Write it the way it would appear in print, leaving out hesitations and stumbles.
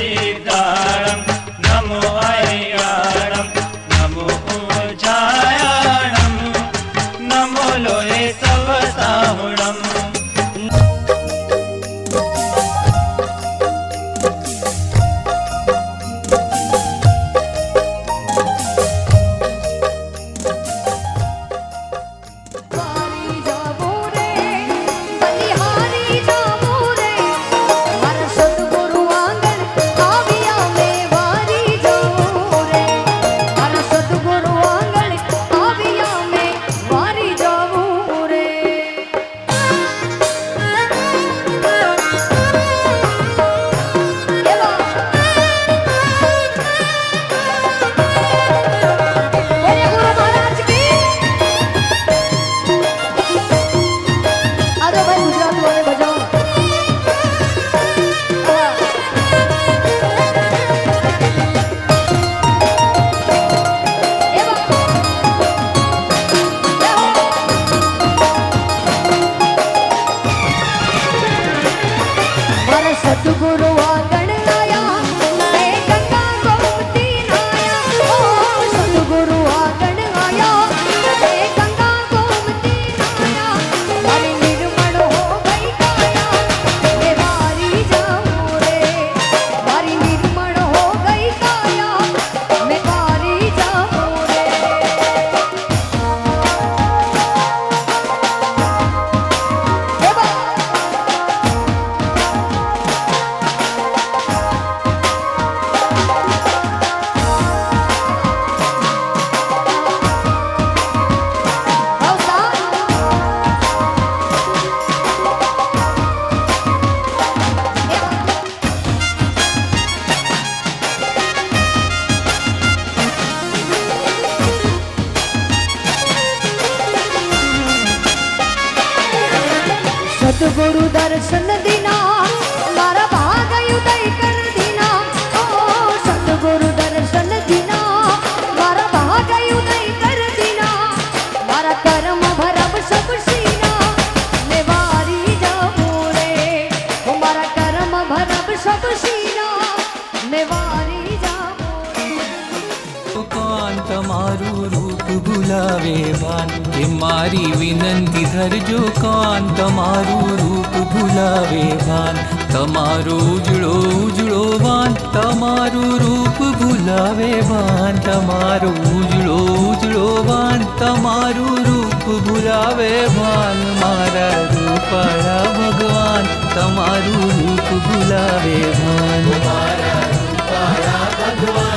सिद्धाणं नमो अय्याणं नमो उज्जायाणं नमो लोहे सवसाहुणम् सतगुरु आंगण आया मैं गंगा गोमती नाया ओ सतगुरु आंगण आया मैं गंगा गोमती नाया मारी निर्मल हो गई काया मैं वारी जाऊं रे मारी निर्मल हो गई काया मैं वारी जाऊं रे सतगुरु दर्शन दीना मारा भाग उदय कर दीना ओ सतगुरु दर्शन दीना मारा भाग उदय कर दीना मारा कर्म भरब सब सीना मैं वारी जाऊं रे ओ मारा कर्म भरब सब सीना मैं वारी जाऊं कान तमारू रूप भुलावे भान हे मारी विनंती धरजो कान तमारू रूप भुलावे भान तमारो उजड़ो उजड़ो भान तमारू रूप भुलावे भान तमारो उजड़ो उजड़ो भान तमारू रूप भुलावे भान मारा रूपाड़ा भगवान तमारू रूप भुलावे भान मारा रूपाड़ा भगवान